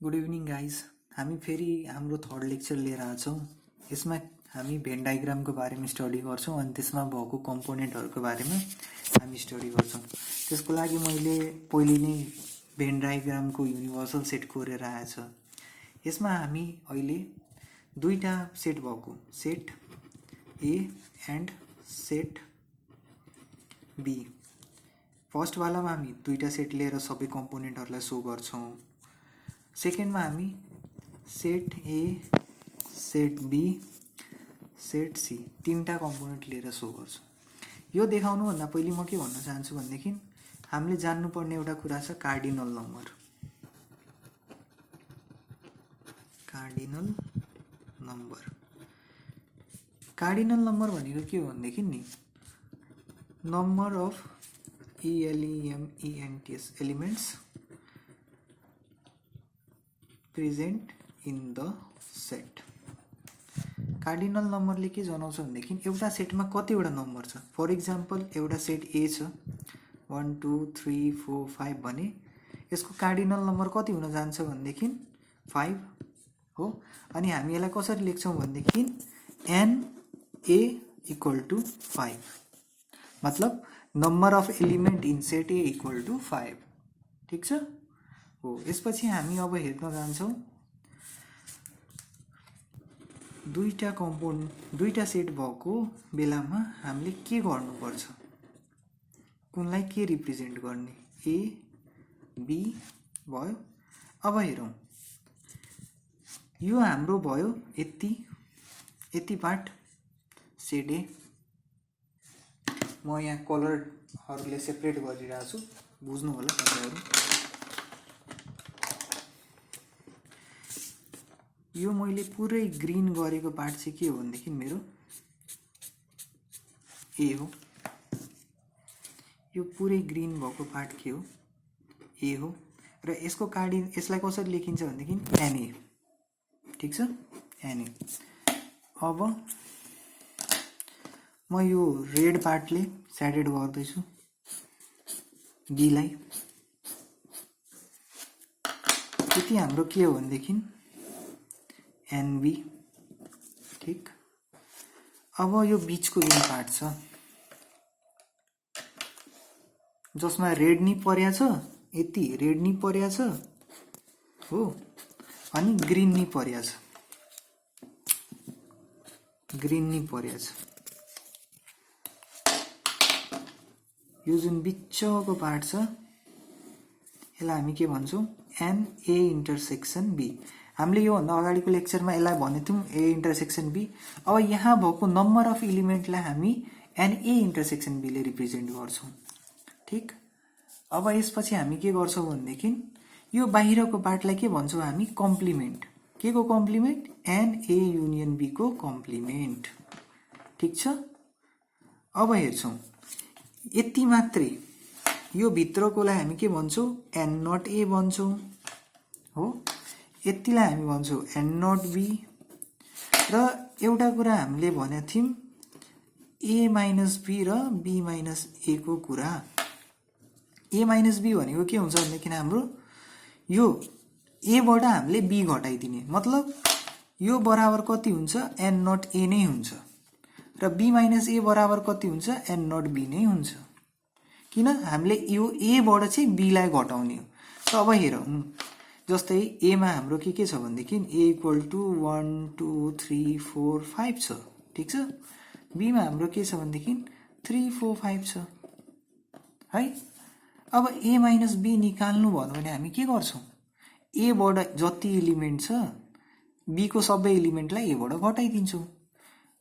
Good evening guys. हामी फेरि हाम्रो थर्ड लेक्चर लिएर आछौँ। यसमा हामी भेन डायग्रामको बारेमा स्टडी गर्छौँ अनि त्यसमा भएको कम्पोनेन्टहरूको बारेमा हामी स्टडी गर्छौँ। त्यसको लागि मैले पहिले नै भेन डायग्रामको युनिभर्सल सेट कोरेर आएछ। यसमा हामी अहिले दुईटा सेट भएको set A and set B. फर्स्टवालामा हामी दुईटा सेट लिएर सबै कम्पोनेन्टहरूलाई सो गर्छौँ। सेकेन्डमा हामी set A set B set C तीनटा कम्पोनेन्ट लिएर सो गर्छौँ। यो देखाउनुभन्दा पहिले म के भन्न चाहन्छु भनेदेखि हामीले जान्नुपर्ने एउटा कुरा छ कार्डिनल नम्बर। कार्डिनल नम्बर भनेको के हो भनेदेखि नि number of ELEMENTS elements present in the set. Cardinal नम्बरले के जनाउँछ भनेदेखि एउटा सेटमा कतिवटा नम्बर छ। फर इक्जाम्पल एउटा सेट ए छ 1 2 3 4 5 भने यसको कार्डिनल नम्बर कति हुन जान्छ भनेदेखि 5 हो। अनि हामी यसलाई कसरी लेख्छौँ भनेदेखि NA = 5 मतलब number of element in set ए = 5। ठीक छ हो। यसपछि हामी अब हेर्न जान्छौँ दुईटा सेट भएको बेलामा हामीले के गर्नुपर्छ, कुनलाई के रिप्रेजेन्ट गर्ने। ए बी भयो। अब हेरौँ, यो हाम्रो भयो यति पार्ट सेट ए। म यहाँ कलरहरूले सेपरेट गरिरहेको छु, बुझ्नु होला तपाईहरु। यो मैले पुरै ग्रीन गरेको पार्ट चाहिँ के हो भनेदेखि मेरो ए हो। यो पुरै ग्रीन भएको पार्ट के हो, ए हो। र यसलाई कसरी लेखिन्छ भनेदेखि NA। ठीक छ, NA। अब म यो रेड पार्टले स्याडेड गर्दैछु बी लाई। यति हाम्रो के हो भनेदेखि NB। ठीक। अब यो बीचको जुन पार्ट छ जसमा रेड नि पर्या छ, यति रेड नि पर्या छ हो, अनि ग्रीन नि पर्या छ, यो जुन बिचको पार्ट छ यसलाई हामी के भन्छौँ NA इन्टरसेक्सन B। हामीले यो भन्दा अगाडिको लेक्चरमा यसलाई भनेको थियौँ A इन्टरसेक्सन B। अब यहाँ भएको नम्बर अफ एलिमेन्टलाई हामी NA इन्टरसेक्सन B ले रिप्रेजेन्ट गर्छौँ। ठीक। अब यसपछि हामी के गर्छौँ भनेदेखि यो बाहिरको पार्टलाई के भन्छौँ हामी कम्प्लिमेन्ट। के को कम्प्लिमेन्ट, NA युनियन B को कम्प्लिमेन्ट। ठीक छ। अब हेर्छौँ यति मात्रै, यो भित्रकोलाई हामी के भन्छौँ N0A भन्छौँ हो। यतिलाई हामी भन्छौँ N0B। र एउटा कुरा हामीले भनेको थियौँ A- B र B- A को कुरा। A- B भनेको के हुन्छ भनेदेखि हाम्रो यो A बाट हामीले B घटाइदिने, मतलब यो बराबर कति हुन्छ N0A नै हुन्छ। र B- A बराबर कति हुन्छ N0B नै हुन्छ। किन हामीले यो A बाट चाहिँ B लाई घटाउने हो। त अब हेरौँ, जस्तै A मा हाम्रो के छ भनेदेखि A = 1 2 3 4 5 छ। ठीक छ। B मा हाम्रो के छ भनेदेखि 3 4 5 छ है। अब A - B निकाल्नु भयो भने हामी के गर्छौँ, A बाट जति एलिमेन्ट छ B को सबै एलिमेन्टलाई A बाट घटाइदिन्छौँ।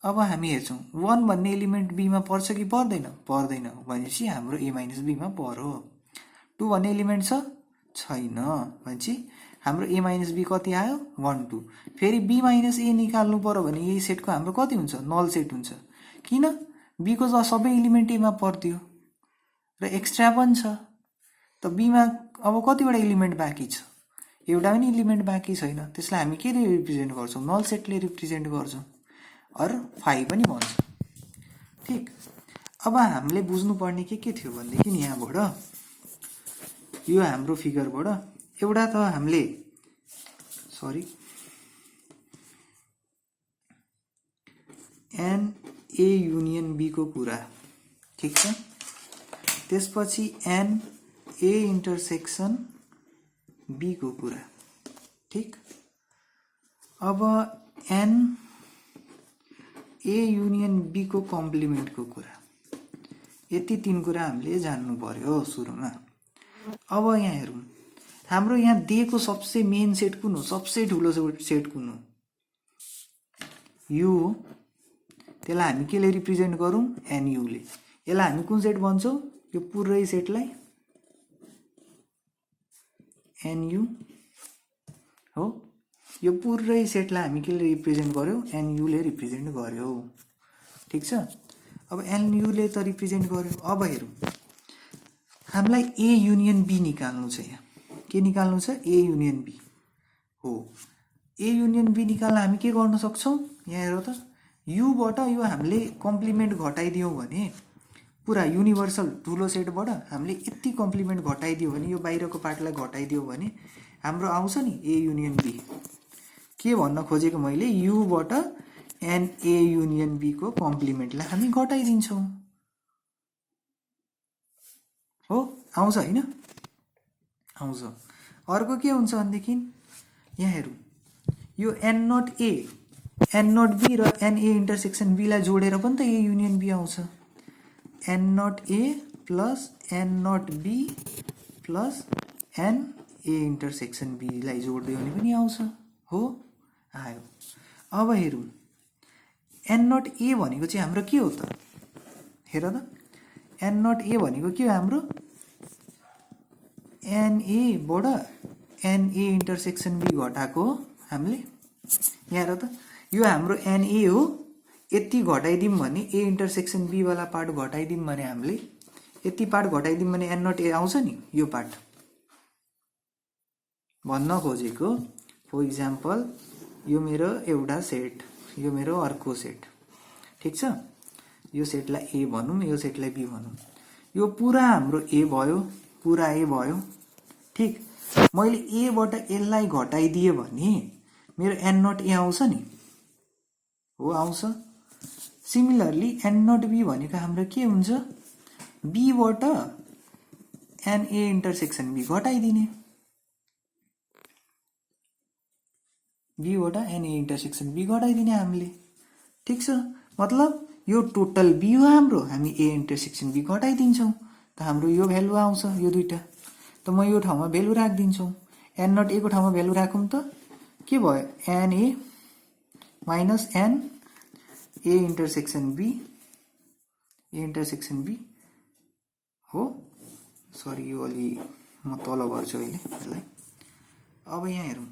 अब हामी हेर्छौँ 1 भन्ने एलिमेन्ट B मा पर्छ कि पर्दैन, पर्दैन भनेपछि हाम्रो A - B मा पर्यो। 2 भन्ने एलिमेन्ट छैन भनेपछि हाम्रो A - B कति आयो 1 2। फेरि B - A निकाल्नु पर्यो भने यही सेटको हाम्रो कति हुन्छ, नल सेट हुन्छ। किन B को सबै एलिमेन्ट A मा पर्दियो र एक्स्ट्रा पनि छ। त B मा अब कतिवटा एलिमेन्ट बाँकी छ, एउटा पनि एलिमेन्ट बाँकी छैन। त्यसलाई हामी के रिप्रेजेन्ट गर्छौँ, नल सेटले रिप्रेजेन्ट गर्छौँ, अर 5 पनि भन्छ। ठीक। अब हामीले बुझ्नुपर्ने के थियो भनेदेखि यहाँबाट यो हाम्रो फिगरबाट एउटा त हामीले sorry n A union B को कुरा, ठीक छ। त्यसपछि एन ए इन्टरसेक्सन बी को कुरा, ठीक। अब एन ए युनियन बी को कम्प्लिमेन्ट को कुरा, यति तीन कुरा हामीले जान्नु पर्यो सुरुमा। अब यहाँ हेरौँ, हाम्रो यहाँ दिएको सबसे मेन सेट कुन हो, सबसे ठुलो सेट कुन हो, यु हो। त्यसलाई हामी केले रिप्रेजेन्ट गरौँ, एनयुले। यसलाई हामी कुन सेट भन्छौँ, यो पुरै सेटलाई एनयु हो। यो पुरै सेटलाई हामी केले रिप्रेजेन्ट गर्यो, एनयुले रिप्रेजेन्ट गर्यो, ठीक छ। अब एनयुले त रिप्रेजेन्ट गर्यो। अब हेरौँ, हामीलाई ए युनियन बी निकाल्नु छ। यहाँ के निकाल्नु छ, ए युनियन बी हो। ए युनियन बी निकाल्न हामी के गर्न सक्छौँ, यहाँ हेर त, युबाट यो हामीले कम्प्लिमेन्ट घटाइदियौँ भने, पुरा युनिभर्सल ठुलो सेटबाट हामीले यति कम्प्लिमेन्ट घटाइदियो भने, यो बाहिरको पार्टलाई घटाइदियो भने हाम्रो आउँछ नि ए युनियन बी। के भन्न खोजेको मैले, युबाट एन ए युनियन बी को कम्प्लिमेन्टलाई हामी घटाइदिन्छौँ हो। आउँछ होइन, आउँछ। अर्को के हुन्छ भनेदेखि, यहाँ हेरौँ, यो n not A n not B र एन ए इन्टरसेक्सन बी लाई जोडेर पनि त ए युनियन बी आउँछ। N not A plus n not B plus n A intersection B लाई जोड्दै भने पनि आउँछ हो, आयो। अब हेरौँ, एन नट ए भनेको चाहिँ हाम्रो के हो त, हेर त, एन नट ए भनेको के हो हाम्रो, एन ए बाट एन ए इन्टरसेक्सन बी घटाएको हो हामीले। यहाँ हेर त, यो हाम्रो एन ए हो, यति घटाइदिउँ भने ए इन्टरसेक्सन बी वाला पार्ट घटाइदिउँ भने हामीले यति पार्ट घटाइदिउँ भने एन नट ए आउँछ नि, यो पार्ट भन्न खोजेको। फर इक्जाम्पल, यो मेरो एउटा सेट, यो मेरो अर्को सेट, ठीक छ। यो सेटलाई ए भनौँ, यो सेटलाई बी भनौँ। यो पुरा हाम्रो ए भयो, पुरा ए भयो, ठीक। मैले ए बाट यसलाई घटाइदिए भने मेरो एन नट ए आउँछ नि, हो, आउँछ। सिमिलरली एन नट बी भनेको हाम्रो के हुन्छ, बी बाट एन ए इन्टरसेक्सन बी घटाइदिने, बी बाट एन ए इन्टरसेक्सन बी घटाइदिने हामीले, ठीक छ। मतलब यो टोटल बी हो हाम्रो, हामी ए इन्टरसेक्सन बी घटाइदिन्छौँ त हाम्रो यो भ्यालु आउँछ, यो दुईटा। त म यो ठाउँमा भ्यालु राखिदिन्छौँ, एन नट ए को ठाउँमा भ्यालु राखौँ त के भयो, n A minus n A intersection B, A intersection B हो। सरी, यो अलि म तल गर्छु अहिले यसलाई। अब यहाँ हेरौँ,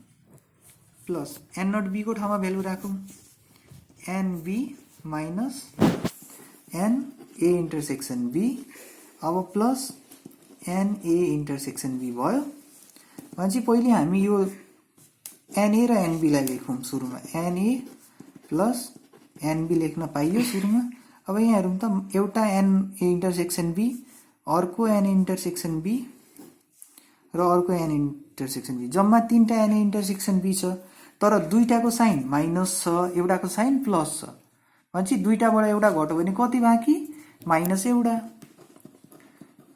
प्लस एन नट बी को ठाउँमा भ्यालु राखौँ, n B minus n A intersection B. अब plus n A intersection B भयो भनेपछि पहिले हामी यो एन ए र एन बी लाई लेखौँ सुरुमा, n A plus n B लेख्न पाइयो सुरुमा। अब यहाँ हेरौँ त, एउटा एन ए इन्टरसेक्सन बी, अर्को एन इन्टरसेक्सन बी र अर्को एन इन्टरसेक्सन बी, जम्मा तीनटा एन इन्टरसेक्सन बी छ। तर दुईटाको साइन माइनस छ, एउटाको साइन प्लस छ भनेपछि दुईटाबाट एउटा घट्यो भने कति बाँकी, माइनस एउटा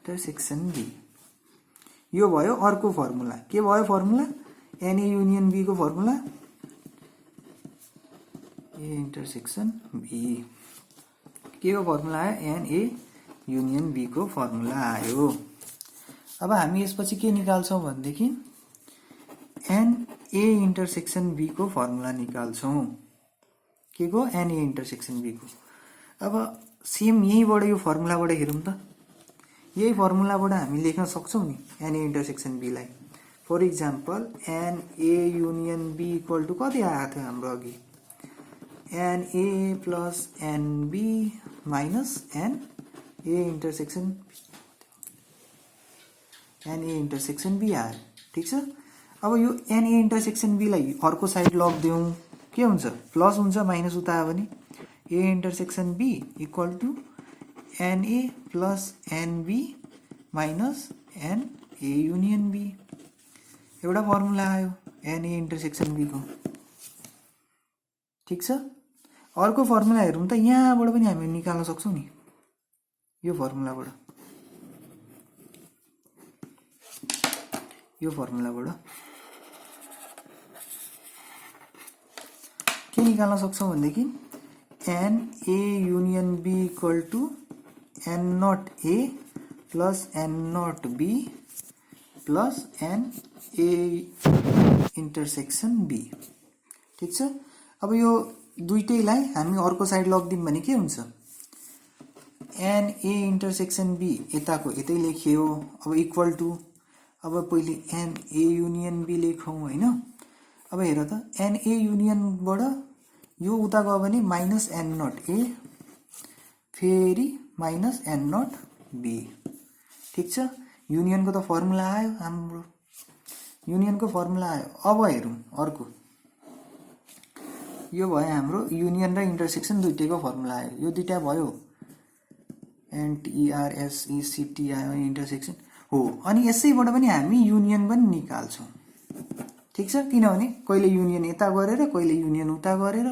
इन्टरसेक्सन बी। यो भयो अर्को फर्मुला। के भयो formula, n A union B को फर्मुला, ए इन्टरसेक्सन बी के को फर्मुला आयो, एन ए युनियन बी को फर्मुला आयो। अब हामी यसपछि के निकाल्छौँ भनेदेखि एन ए इन्टरसेक्सन बी को फर्मुला निकाल्छौँ, के को, एन ए इन्टरसेक्सन बी को। अब सेम यहीँबाट यो फर्मुलाबाट हेरौँ त, यही फर्मुलाबाट हामी लेख्न सक्छौँ नि एन ए इन्टरसेक्सन बी लाई। For example, n A union B equal to कति आएको थियो हाम्रो अघि, n A plus n B minus n A intersection B आयो, ठिक छ। अब यो एन ए इन्टरसेक्सन बी लाई अर्को साइड लगिदिउँ, के हुन्छ, प्लस हुन्छ, माइनस उता आयो भने A intersection B equal to n A plus n B minus n A union B. एउटा फर्मुला आयो एनए इन्टरसेक्सन बी को। ठिक छ। अर्को फर्मुला हेरौँ त, यहाँबाट पनि हामी निकाल्न सक्छौँ नि यो फर्मुलाबाट। के निकाल्न सक्छौँ भनेदेखि n A union B equal to n not A plus n not B plus n A intersection B. ठिक छ। अब यो दुईटैलाई हामी अर्को साइड लगिदिउँ भने के हुन्छ, एन ए इन्टरसेक्सन बी यताको यतै लेखियो। अब इक्वल टु, अब पहिले एन ए युनियन बी लेखौँ होइन। अब हेर त, एन ए युनियनबाट यो उता गयो भने माइनस एन नट ए फेरि माइनस एन नट बी। ठिक छ। युनियनको त फर्मुला आयो हाम्रो, युनियनको फर्मुला आयो। अब हेरौँ अर्को, यो भयो हाम्रो युनियन र इन्टरसेक्सन दुईटैको फर्मुला आयो। यो दुईटा भयो एनटिआरएसइसिटी आयो इन्टरसेक्सन हो। अनि यसैबाट पनि हामी युनियन पनि निकाल्छौँ। ठिक छ। किनभने कहिले युनियन यता गरेर कहिले युनियन उता गरेर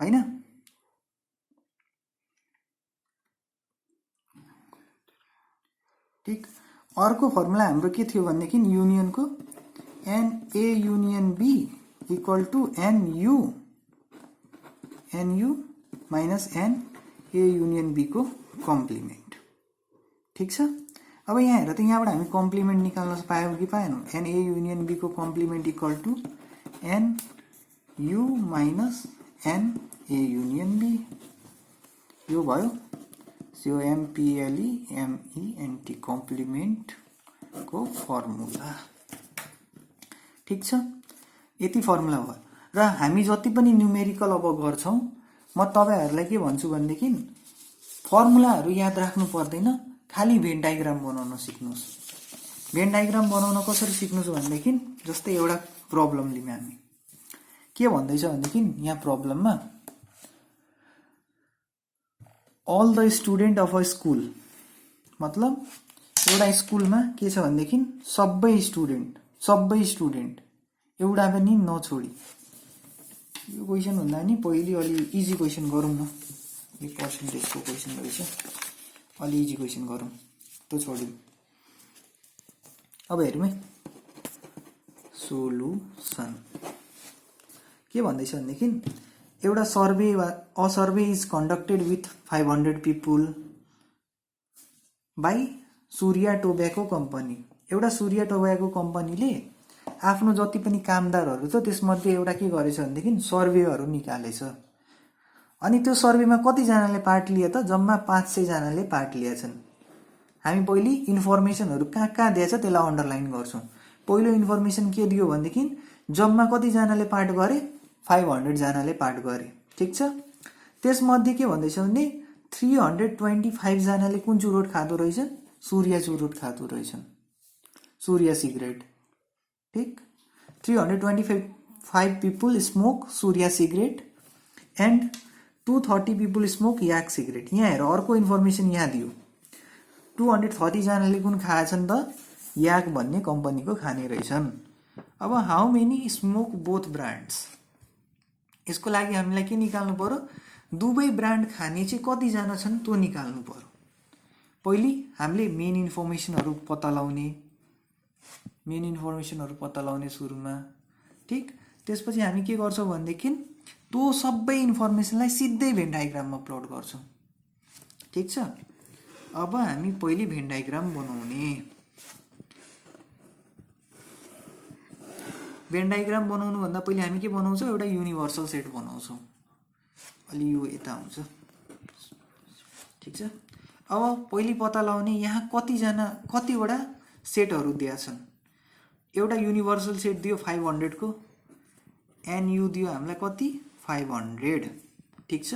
होइन। ठिक। अर्को फर्मुला हाम्रो के थियो भनेदेखि युनियनको n A union B equal to n U minus n A union B को कम्प्लिमेन्ट। ठिक छ। अब यहाँ हेर त, यहाँबाट हामी कम्प्लिमेन्ट निकाल्न पायौँ कि पाएनौँ। एन ए युनियन बी को complement equal to n U minus n A union B. यो भयो COMPLEMENT कम्प्लिमेन्ट को फर्मुला। ठिक छ। यति फर्मुला भयो। र हामी जति पनि न्युमेरिकल अब गर्छौँ, म तपाईहरुलाई के भन्छु भनेदेखि फर्मुलाहरू याद राख्नु पर्दैन, खाली भेन डायग्राम बनाउन सिक्नुस्। भेन डायग्राम बनाउन कसरी सिक्नुस् भनेदेखि जस्तै एउटा प्रब्लम लियौँ हामी। के भन्दैछ भनेदेखि यहाँ प्रब्लममा all the student of a school, मतलब एउटा स्कुलमा के छ भनेदेखि सबै स्टुडेन्ट एउटा पनि नछोडी। यो क्वेशन भन्दा नि पहिले अलि इजी क्वेशन गरौँ न। यो पर्सेन्टेजको क्वेशन रहेछ, अलि इजी क्वेशन गरौँ, त्यो छोडिम। अब हेरौँ है सोलुसन के भन्दैछ भनेदेखि एउटा survey is conducted with 500 people by Surya tobacco company. एउटा सूर्या टोब्याको कम्पनीले आफ्नो जति पनि कामदारहरू छ त्यसमध्ये एउटा के गरेछ भनेदेखि सर्वेहरू निकालेछ। अनि त्यो सर्वेमा कतिजनाले पार्ट लिए त? जम्मा 500 जनाले पार्ट लिएछन्। हामी पहिले इन्फर्मेसनहरू कहाँ कहाँ दिएछ त्यसलाई अन्डरलाइन गर्छौं। पहिलो इन्फर्मेसन के दियो भनेदेखि जम्मा कतिजनाले पार्ट गरे? 500 जनाले पार्ट गरे। ठिक छ। त्यसमध्ये के भन्दैछ भने 325 जनाले कुन चुरोट खाँदो रहेछन्? सूर्य चुरोट खाँदो रहेछन्, सूर्य सिगरेट। ठीक। 325 people smoke Surya cigarette and 230 people smoke yak cigarette. यहाँ हेर अर्को इन्फर्मेसन यहाँ दियो, 230 जनाले कुन खाएछन् त? याक भन्ने कम्पनीको खाने रहेछन्। अब how many smoke both brands, यसको लागि हामीलाई के निकाल्नु पर्यो? दुवै ब्रान्ड खाने चाहिँ कति जना छन् त्यो निकाल्नु पर्यो। पहिले हामीले मेन इन्फर्मेसनहरु पत्ता लगाउने सुरुमा। ठीक। त्यसपछि हामी के गर्छौं भनेदेखि त्यो सबै इन्फर्मेसनलाई सिधै भेन डायग्राममा प्लट गर्छौं। ठीक छ। अब हामी पहिले भेन डायग्राम बनाउने। भेन डायग्राम बनाउनु भन्दा पहिले हामी के बनाउँछौं? एउटा युनिभर्सल सेट बनाउँछौं। अलि यो यता हुन्छ। ठीक छ। अब पहिले पत्ता लगाउने यहाँ कतिवटा सेटहरु दिया छन्। एउटा युनिभर्सल सेट दियो 500 को, एनयू दियो हामीलाई कति? 500। ठीक छ।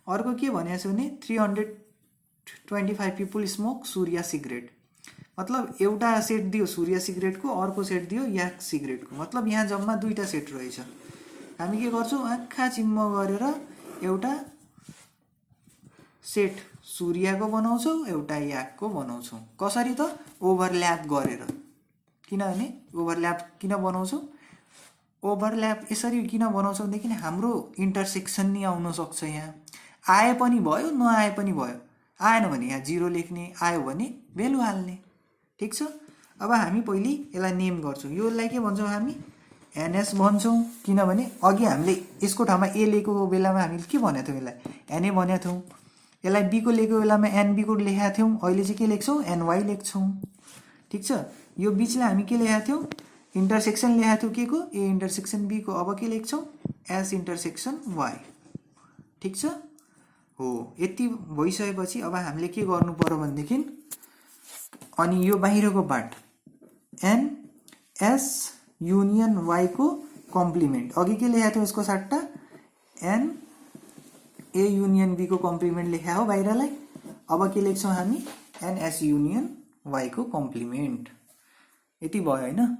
अर्को के भनेको छ भने 325 people स्मोक सूर्य सिगरेट, मतलब एउटा सेट दियो सूर्य सिगरेट को, अर्को सेट दियो याक सिगरेट को, मतलब यहाँ जम्मा दुईटा सेट रहेछ। हामी के गर्छौं? आँखा चिम्म गरेर एउटा सेट सूर्यको बनाउँछौं, एउटा याकको बनाउँछौं। कसरी त? ओभरल्याप गरेर। किनभने ओभरल्याप किन बनाउँछौं? ओभरल्याप यसरी किन बनाउँछ भनेदेखि हाम्रो इन्टरसेक्सन नि आउन सक्छ। यहाँ आए पनि भयो नआए पनि भयो, आएन भने यहाँ 0 लेख्ने, आयो भने भेल्यु हाल्ने। ठिक छ। अब हामी पहिले यसलाई नेम गर्छौँ। योलाई के भन्छौँ हामी? एनएस भन्छौँ, किनभने अघि हामीले यसको ठाउँमा ए लेखेको बेलामा हामीले के भनेको थियौँ? यसलाई एनए भनेको थियौँ। यसलाई बीको लेखेको बेलामा एनबीको लेखेका थियौँ। अहिले चाहिँ के लेख्छौँ? एनवाई लेख्छौँ। ठिक छ। यो बिचलाई हामी के लेखेका थियौँ? इन्टरसेक्सन लेखेका थियौँ के को? ए इन्टरसेक्सन बी को। अब के लेख्छौँ? S intersection Y. ठिक छ हो। यति भइसकेपछि अब हामीले के गर्नु पर्यो भनेदेखि, अनि यो बाहिरको part n S union Y को कम्प्लिमेन्ट। अघि के लेखेको थियो यसको सट्टा? एन ए युनियन बी को कम्प्लिमेन्ट लेखा हो बाहिरलाई। अब के लेख्छौँ हामी? एन एस युनियन वाई को कम्प्लिमेन्ट। यति भयो होइन?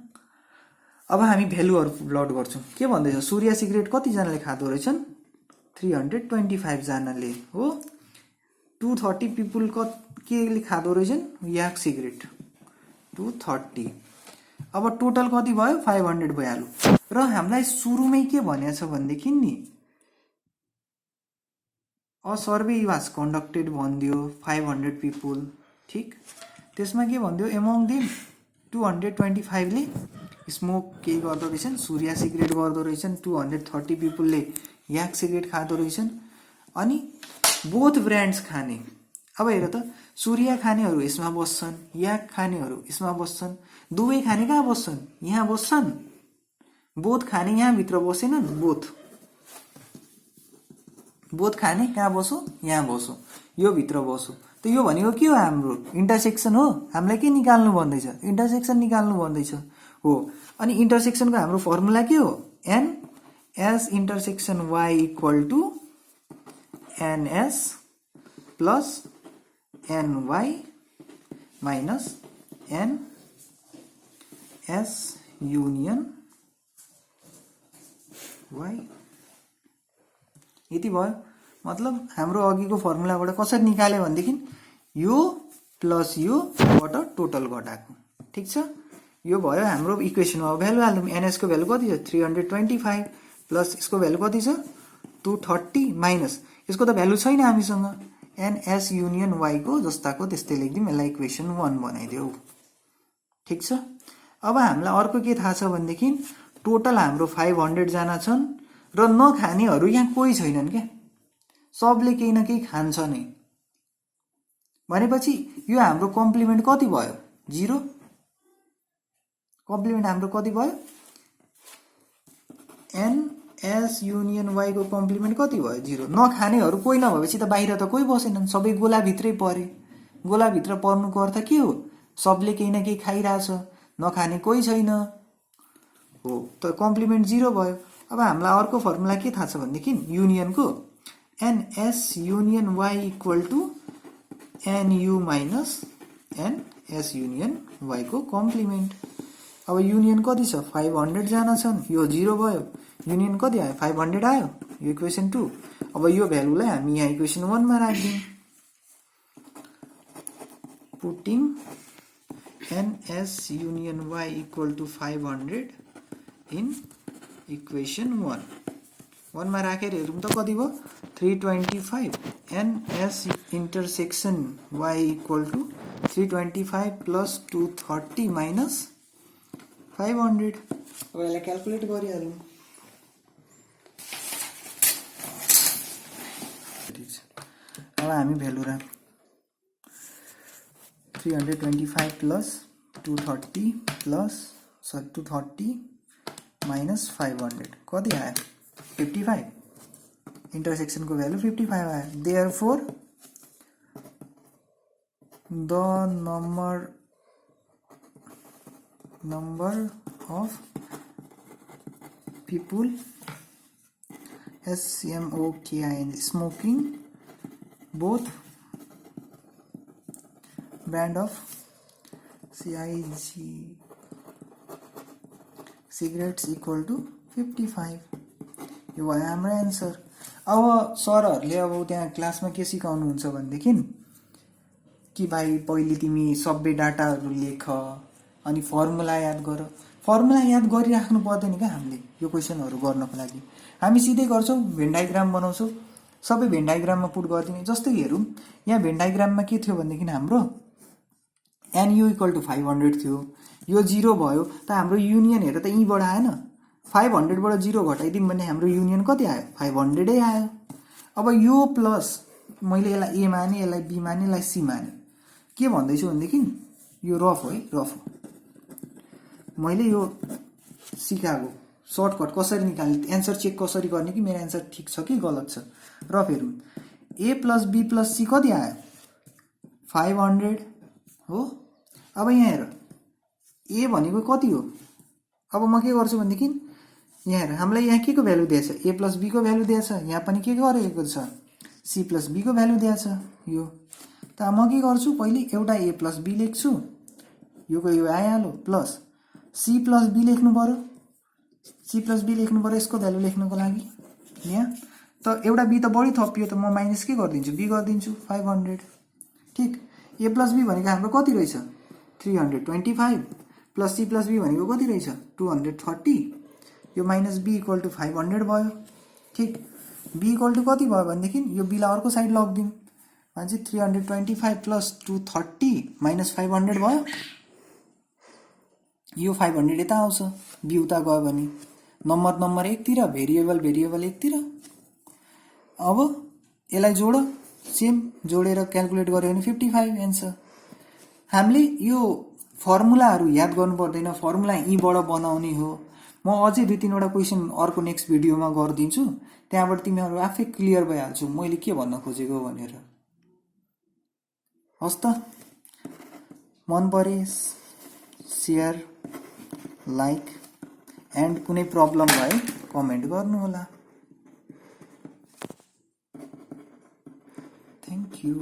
अब हामी भेल्युहरू प्लट गर्छौँ। के भन्दैछ? सूर्य सिगरेट कतिजनाले खाँदो रहेछन्? 325 जनाले हो। 230 पिपुल के खाँदो रहेछन्? याक सिगरेट 230। अब टोटल कति भयो? 500 भइहाल्यो। र हामीलाई सुरुमै के भनेको छ भनेदेखि नि, अ सर्वे वाज कन्डक्टेड भनिदियो 500 पिपुल। ठिक। त्यसमा के भनिदियो? एमङ दि 225 ले स्मोक के गर्दो रहेछन्? सूर्य सिगरेट गर्दो रहेछन्। 230 पिपुलले याक सिगरेट खाँदो रहेछन्। अनि बोथ ब्रान्ड्स खाने। अब हेर त, सूर्य खानेहरू यसमा बस्छन्, याक खानेहरू यसमा बस्छन्। दुवै खाने कहाँ बस्छन्? यहाँ बस्छन्। बोथ खाने यहाँ भित्र बसेनन्। बोथ खाने कहाँ बसो? यहाँ बसो, यो भित्र बसो। त यो भनेको के हो? हाम्रो इन्टरसेक्सन हो। हामीलाई के निकाल्नु भन्दैछ? इन्टरसेक्सन निकाल्नु भन्दैछ हो। अनि इन्टरसेक्सनको हाम्रो फर्मुला के हो? N S intersection Y equal to n S plus n Y minus n S union Y. यति भयो। मतलब हाम्रो अघिको फर्मुलाबाट कसरी निकाल्यो भनेदेखि यो प्लस योबाट टोटल घटाएको। ठिक छ। यो भयो हाम्रो इक्वेसनमा। अब भ्यालु हाल्नु। एनएस को भ्यालु कति छ? 325 प्लस यसको भ्यालु कति छ? 230 माइनस यसको त भ्यालु छैन हामीसँग। एनएस युनियन वाई को जस्ताको त्यस्तै लेखिदिउँ। यसलाई इक्वेसन 1 बनाइदेऊ। ठिक छ। अब हामीलाई अर्को के थाहा छ भनेदेखि टोटल हाम्रो 500 जना छन् र नखानेहरू यहाँ कोही छैनन् क्या। सबले केही न केही खान्छ नै। भनेपछि यो हाम्रो कम्प्लिमेन्ट कति भयो? 0। कम्प्लिमेन्ट हाम्रो कति भयो? एनएस युनियन वाई को कम्प्लिमेन्ट कति भयो? 0। नखानेहरू कोही नभएपछि त बाहिर त कोही बसेनन्, सबै गोलाभित्रै परे। गोलाभित्र पर्नुको अर्थ के हो? सबले केही न केही खाइरहेछ, नखाने कोही छैन हो। त कम्प्लिमेन्ट 0 भयो। अब हामीलाई अर्को फर्मुला के थाहा छ भनेदेखि युनियनको n S union Y equal to n U minus n S union Y को कम्प्लिमेन्ट। अब युनियन कति छ? 500 जना छन्। यो 0 भयो। युनियन कति आयो? 500 आयो। यो इक्वेसन 2। अब यो भ्यालुलाई हामी यहाँ इक्वेसन 1 मा राख्दियौँ। Putting n S union Y equal to 500 in equation 1 मा राखेर हेरौँ त कति भयो? 325। N S intersection Y equal to 325 plus 230 minus 500। अब यसलाई क्याल्कुलेट गरिहालौँ। अब हामी भ्यालु राख 325 प्लस 230 प्लस 230 माइनस 500 कति आयो? 55। इन्टरसेक्सनको भ्यालु 55 आयो। Therefore the number of people SMOKIN smoking both brand of CIG cigarettes equal to 55। यो भयो हाम्रो एन्सर। अब सरहरूले अब त्यहाँ क्लासमा के सिकाउनुहुन्छ भनेदेखि कि भाइ पहिले तिमी सबै डाटाहरू लेख अनि फर्मुला याद गर। फर्मुला याद गरिराख्नु पर्दैन क्या हामीले यो क्वेसनहरू गर्नको लागि। हामी सिधै गर्छौँ, भेन डायग्राम बनाउँछौँ, सबै भेन डायग्राममा पुट गरिदिने। जस्तै हेरौँ, यहाँ भेन डायग्राममा के थियो भनेदेखि हाम्रो एनयू इक्वल टु 500 थियो, यो 0 भयो त हाम्रो युनियन हेर त यहीँबाट आएन। 500बाट 0 घटाइदिउँ भने हाम्रो युनियन कति आयो? 500 आयो। अब यो प्लस मैले यसलाई ए माने, यसलाई बी माने, यसलाई सी माने। के भन्दैछु भनेदेखि यो रफ हो है, रफ हो। मैले यो सिकाएको सर्टकट कसरी निकाल्ने, एन्सर चेक कसरी गर्ने कि मेरो एन्सर ठिक छ कि गलत छ। रफ हेरौँ, ए प्लस बी प्लस सी कति आयो? 500 हो। अब यहाँ हेर, ए भनेको कति हो? अब म के गर्छु भनेदेखि यहाँ हेर, हामीलाई यहाँ के को भ्यालु दिएछ? ए प्लस बी को भ्यालु दिएछ। यहाँ पनि के गरेको छ? सी प्लस बी को भ्यालु दिएछ यो। त म के गर्छु, पहिले एउटा ए प्लस बी लेख्छु, योको यो आइहाल्यो, प्लस सी प्लस बी लेख्नु पर्यो। सी प्लस बी लेख्नु पर्यो यसको भ्यालु लेख्नको लागि। यहाँ त एउटा बी त बढी थपियो, त म माइनस के गरिदिन्छु? बी गरिदिन्छु 500। ठिक। ए प्लस बी भनेको हाम्रो कति रहेछ? 325 प्लस सी प्लस बी भनेको कति रहेछ? 230। यो माइनस बी इक्वल टु 500 भयो। ठिक। बी इक्वल टु कति भयो भनेदेखि यो बीलाई अर्को साइड लगिदिउँ भनेपछि 325 प्लस 230 माइनस 500 भयो। यो 500 यता आउँछ, बी उता गयो भने नम्बर एकतिर, भेरिएबल एकतिर। अब यसलाई जोड, सेम जोडेर क्यालकुलेट गर्यो भने 55 एन्सर। हामीले यो फर्मुलाहरू याद गर्नु पर्दैन, फर्मुला यहीँबाट बनाउने हो। म अझै 2-3वटा क्वेसन अर्को नेक्स्ट भिडियोमा गरिदिन्छु, त्यहाँबाट तिमीहरू आफै क्लियर भइहाल्छौ मैले के भन्न खोजेको भनेर। हस् त, मन परे सेयर, लाइक एन्ड कुनै प्रब्लम भए कमेन्ट गर्नुहोला। Thank you.